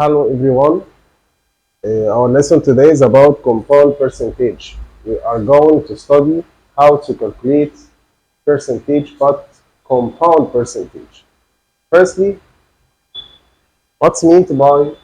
Hello everyone. Our lesson today is about compound percentage. We are going to study how to calculate percentage, but compound percentage. Firstly, what's meant by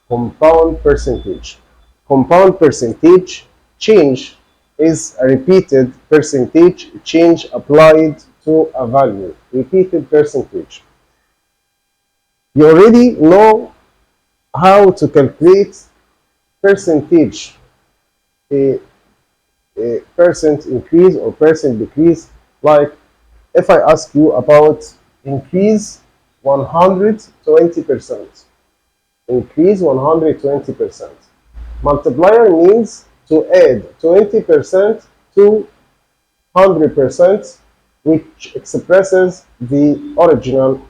compound percentage? Compound percentage change is a repeated percentage change applied to a value. Repeated percentage. You already know how to calculate percentage, a, a percent increase or percent decrease. Like if I ask you about increase 120%, increase 120%. Multiplier means to add 20% to 100%, which expresses the original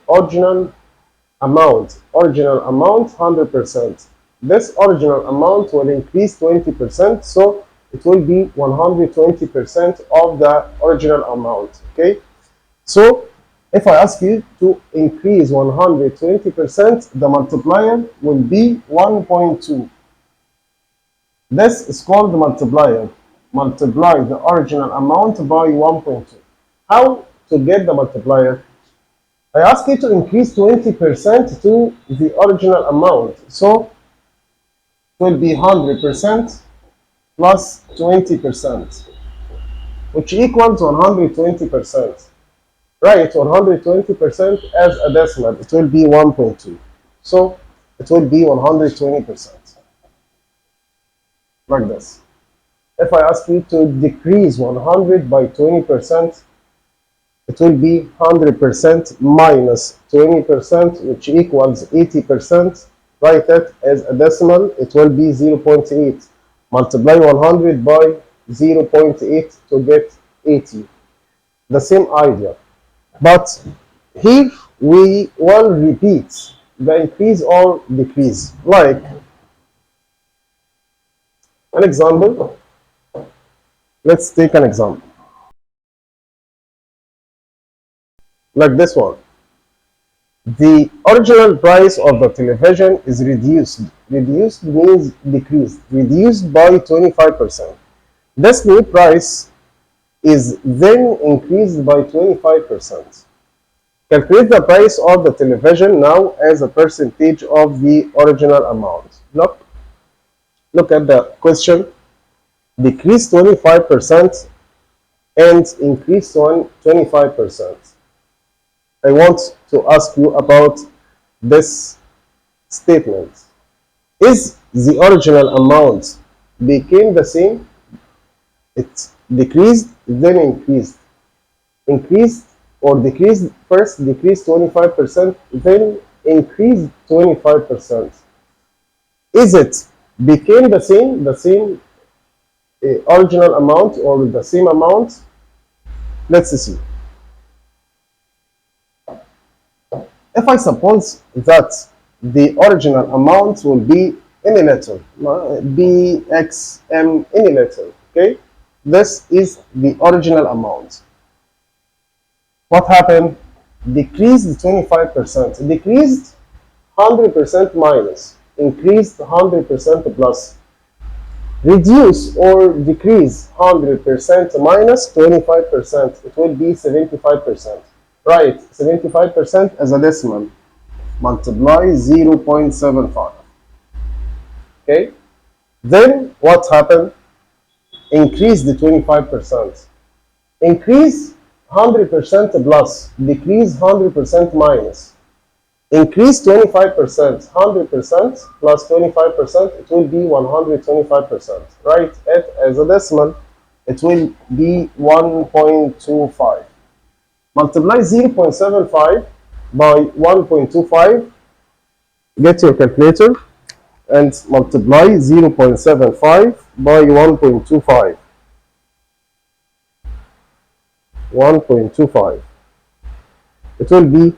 amount. Original amount 100%. This original amount will increase 20%, so it will be 120% of the original amount. Okay, so if I ask you to increase 120%, the multiplier will be 1.2. This is called multiplier. Multiply the original amount by 1.2. How to get the multiplier? I ask you to increase 20% to the original amount, so it will be 100% plus 20%, which equals 120%. Write 120% as a decimal. It will be 1.2. So it will be 120%. Like this. If I ask you to decrease 100 by 20%, it will be 100% minus 20%, which equals 80%. Write it as a decimal. It will be 0.8. Multiply 100 by 0.8 to get 80. The same idea. But here we will repeat the increase or decrease. Like an example. Let's take an example. Like this one. The original price of the television is reduced. Reduced means decreased. Reduced by 25%. This new price is then increased by 25%. Calculate the price of the television now as a percentage of the original amount. Look at the question. Decrease 25% and increase 25%. I want to ask you about this statement. Is the original amount became the same? It decreased, then increased. Increased or decreased, first decreased 25%, then increased 25%. Is it became the same original amount or the same amount? Let's see. If I suppose that the original amount will be any letter, BXM, any letter, okay? This is the original amount. What happened? Decreased 25%, decreased 100% minus, increased 100% plus. Reduce or decrease 100% minus 25%, it will be 75%. Right, 75% as a decimal. Multiply 0.75. Okay? Then what happened? Increase the 25%. Increase 100% plus. Decrease 100% minus. Increase 25%. 100% plus 25%, it will be 125%. Write it as a decimal. It will be 1.25. Multiply 0.75 by 1.25. Get your calculator and multiply 0.75 by 1.25. 1.25. It will be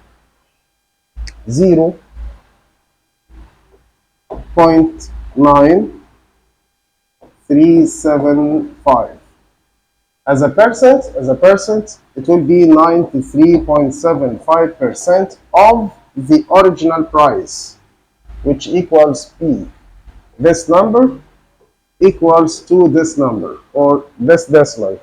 0.9375. As a percent, it will be 93.75% of the original price. which equals P. This number equals to this number or this decimal.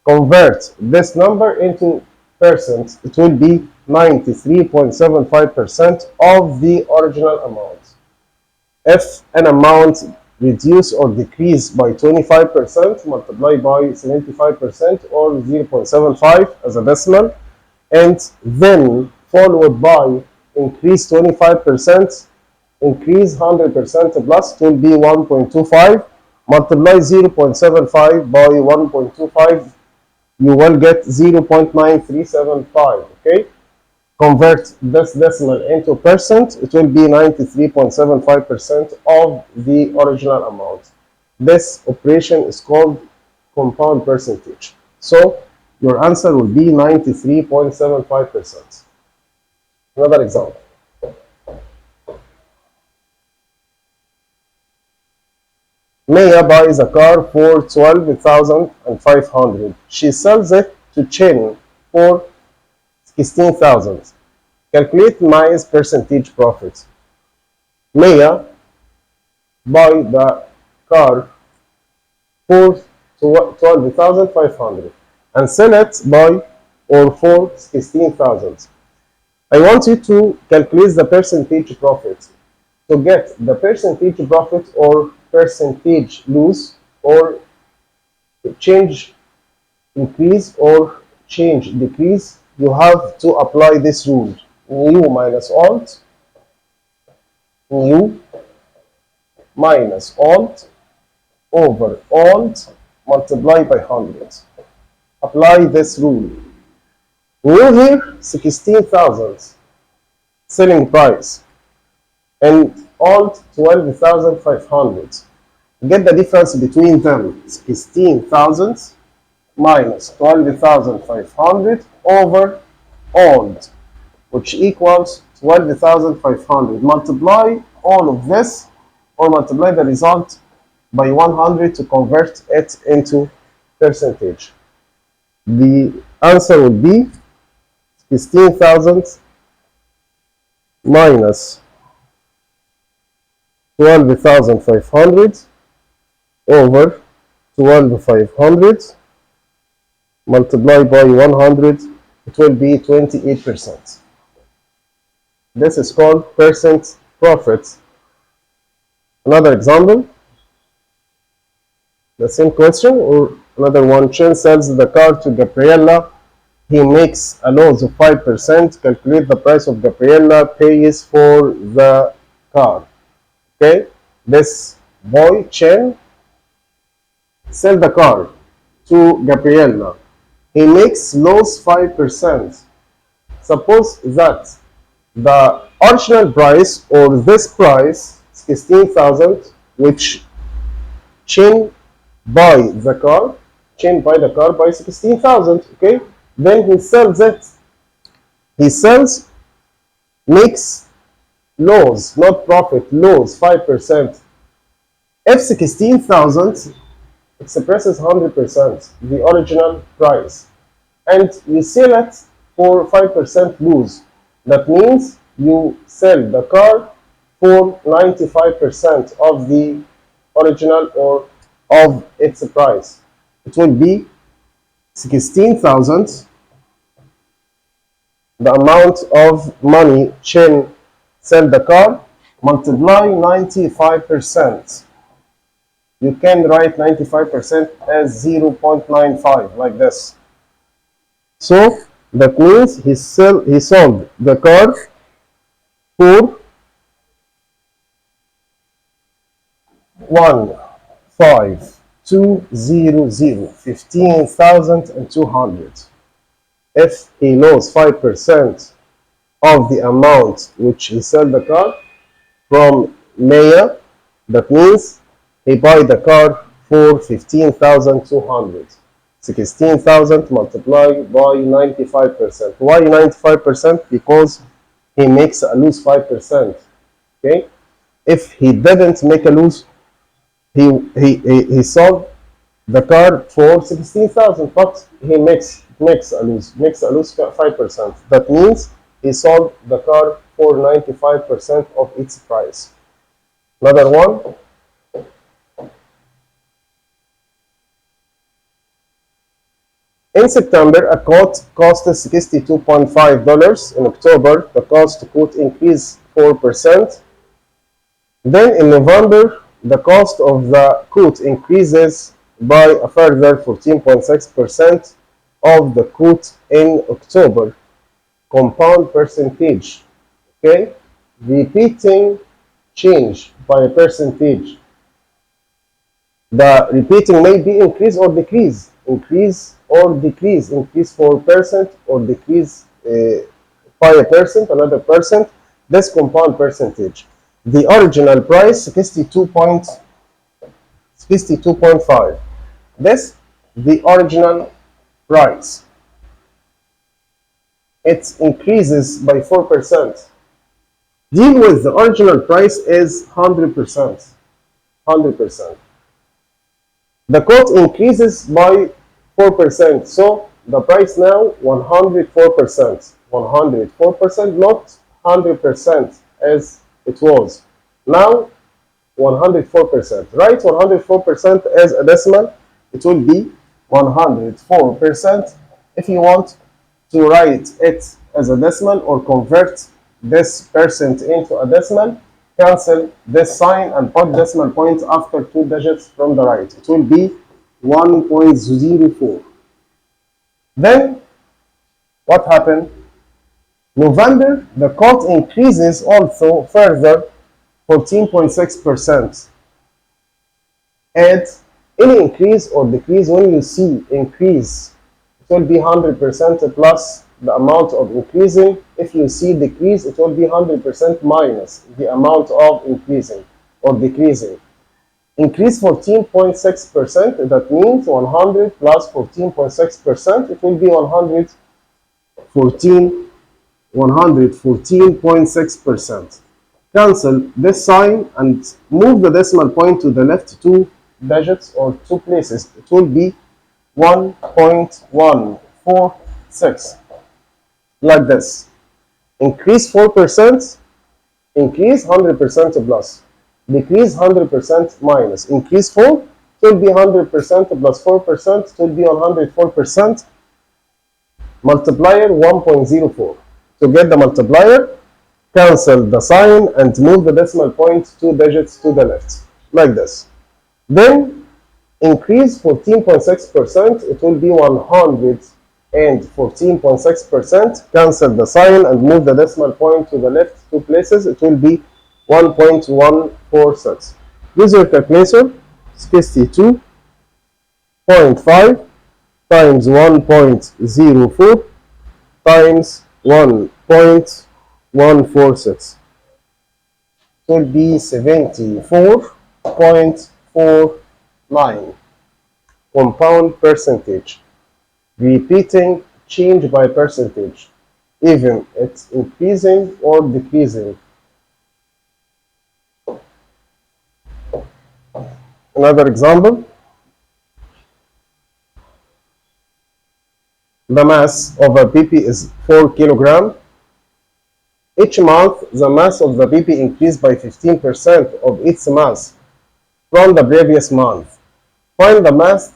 Convert this number into percent. It will be 93.75% of the original amount. If an amount reduce or decrease by 25%, multiply by 75% or 0.75 as a decimal, and then followed by increase 25%, increase 100% plus, it will be 1.25. Multiply 0.75 by 1.25, you will get 0.9375. Okay, convert this decimal into percent, it will be 93.75% of the original amount. This operation is called compound percentage. So your answer will be 93.75%. Another example. Maya buys a car for 12,500. She sells it to Chen for 16,000. Calculate Maya's percentage profit. Maya buy the car for 12,500 and sell it by or for 16,000. I want you to calculate the percentage profit. To get the percentage profit or percentage lose or change increase or change decrease, you have to apply this rule. Mu minus alt, mu minus alt over alt multiply by 100. Apply this rule. Mu here 16,000 selling price and alt 12,500. Get the difference between them. 16,000 minus 12,500 over alt, which equals 12,500. Multiply all of this or multiply the result by 100 to convert it into percentage. The answer will be 16,000 minus 12,500 over 12,500 multiplied by 100, it will be 28%. This is called percent profit. Another example, the same question or another one. Chen sells the car to Gabriella. He makes a loss of 5%. Calculate the price of Gabriella pays for the car. Okay, this boy Chen sell the car to Gabriella. He makes loss 5%. Suppose that the original price or this price 16,000, which Chen buy the car by 16,000. Okay, then he sells it. He sells, makes loss, not profit, loss 5%. If 16,000 expresses 100%, the original price, and you sell it for 5% lose, that means you sell the car for 95% of the original or of its price. It will be 16,000, the amount of money Chen sell the car, multiply 95%. You can write 95% as 0.95 like this. So that means he sold the car for 15,200. If he lost 5% of the amount which he sold the car from Maya, that means he buy the car for 15,200. 16,000 multiplied by 95%. Why 95%? Because he makes a lose 5%. Okay, if he didn't make a lose, he sold the car for 16,000, but he makes a lose 5%. That means he sold the car for 95% of its price. Another one. In September, a quote cost $62.5. In October, the cost quote increased 4%. Then in November, the cost of the quote increases by a further 14.6% of the quote in October. Compound percentage. Okay? Repeating change by a percentage. The repeating may be increase or decrease, increase or decrease, increase 4% or decrease by a percent, another percent. This compound percentage. The original price 62.5. This the original price. It increases by 4%. Deal with the original price is 100%. 100%. The quote increases by 4%, so the price now 104%. 104%, not 100% as it was. Now 104%. Write 104% as a decimal. It will be 104%. If you want to write it as a decimal or convert this percent into a decimal, cancel this sign and put decimal point after 2 digits from the right. It will be 1.04. Then what happened? November, the quote increases also further 14.6%. And any increase or decrease, when you see increase, it will be 100% plus the amount of increasing. If you see decrease, it will be 100% minus the amount of increasing or decreasing. Increase 14.6%, that means 100 plus 14.6%, it will be 114.6%. Cancel this sign and move the decimal point to the left 2 digits or 2 places. It will be 1.146, like this. Increase 4%, increase 100% plus. Decrease 100% minus. Increase 4, it will be 100% plus 4%, it will be 104%. Multiplier 1.04. To get the multiplier, cancel the sign and move the decimal point 2 digits to the left, like this. Then increase 14.6%, it will be 114.6%. Cancel the sign and move the decimal point to the left 2 places, it will be 1.146. Use your calculator. 62.5 times 1.04 times 1.146. It will be 74.49. Compound percentage. Repeating change by percentage, even it's increasing or decreasing. Another example. The mass of a PP is 4 kilograms. Each month, the mass of the PP increased by 15% of its mass from the previous month. Find the mass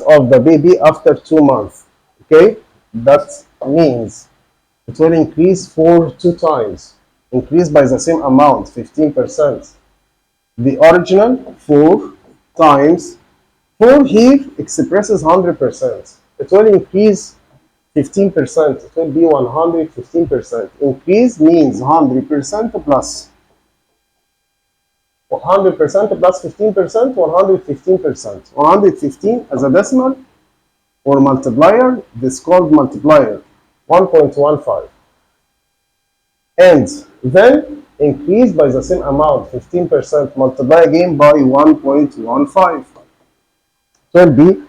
of the baby after 2 months. Okay, that means it will increase for 2 times, increase by the same amount, 15%. The original 4 times 4 here expresses 100%. It will increase 15%. It will be 115%. Increase means 100% plus 100% plus 15%, 115%. 115 as a decimal or multiplier, this is called multiplier, 1.15. And then increase by the same amount, 15%, multiply again by 1.15. It will be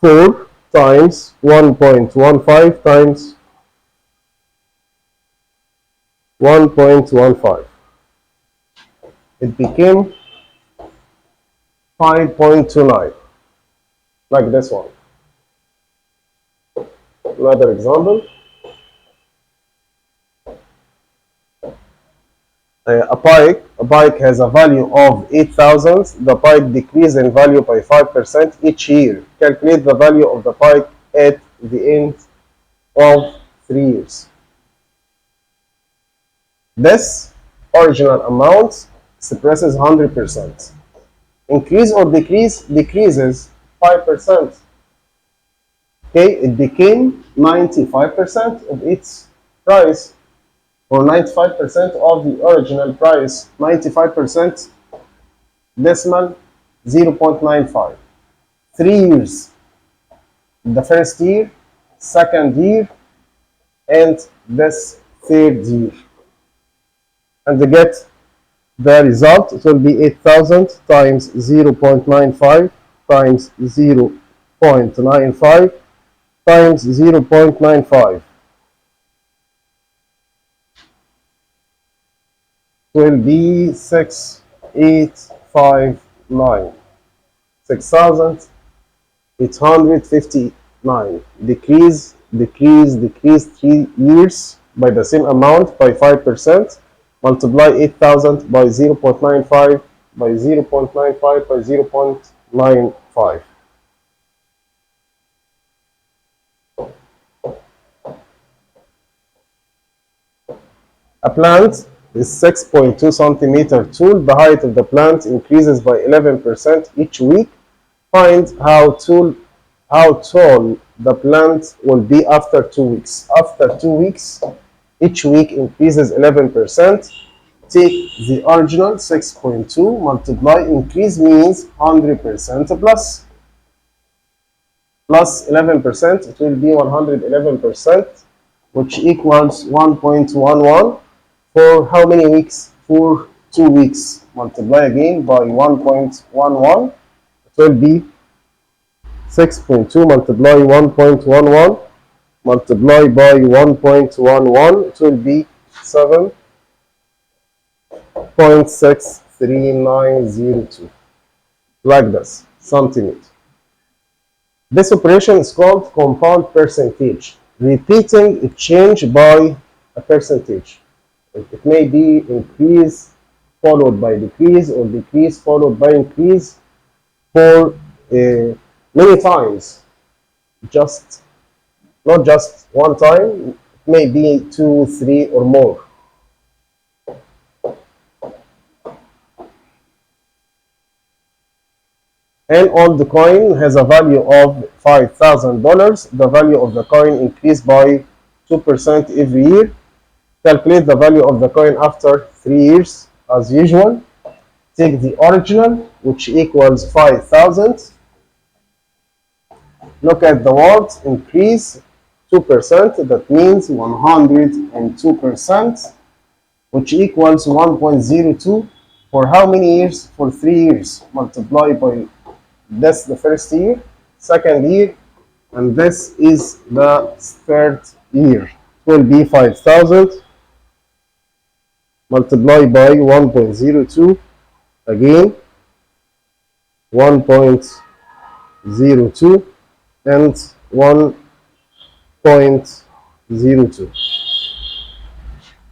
4 times 1.15 times 1.15. It became 5.29, like this one. Another example. a bike has a value of 8,000. The bike decreases in value by 5% each year. Calculate the value of the bike at the end of 3 years. This original amount expresses 100%. Increase or decrease? Decreases 5%. Okay, it became 95% of its price, or 95% of the original price. 95% decimal 0.95. 3 years. The first year, second year, and this third year. And to get the result, it will be 8,000 times 0.95 times 0.95 times 0.95 will be 6,859. 6,859. Decrease, decrease, decrease 3 years by the same amount by 5%. Multiply 8,000 by 0.95 by 0.95 by 0.95. A plant is 6.2 centimeter tall. The height of the plant increases by 11% each week. Find how tall the plant will be after 2 weeks. After 2 weeks, each week increases 11%. Take the original 6.2, multiply, increase means 100% plus. Plus 11%, it will be 111%, which equals 1.11. For how many weeks? For 2 weeks. Multiply again by 1.11. It will be 6.2 multiply 1.11 multiply by 1.11. It will be 7.63902. Like this, centimeter. This operation is called compound percentage. Repeating a change by a percentage. It may be increase followed by decrease, or decrease followed by increase for many times. Not just one time, it may be 2, 3, or more. An old coin has a value of $5,000. The value of the coin increased by 2% every year. Calculate the value of the coin after 3 years. As usual, take the original, which equals 5,000. Look at the word increase 2%. That means 102%, which equals 1.02. For how many years? For 3 years. Multiply by this the first year, second year, and this is the third year. It will be 5,000 multiplied by 1.02, again 1.02 and 1.02.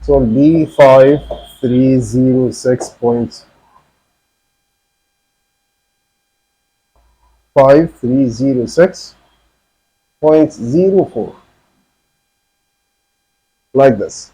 It will be 5306.04, like this.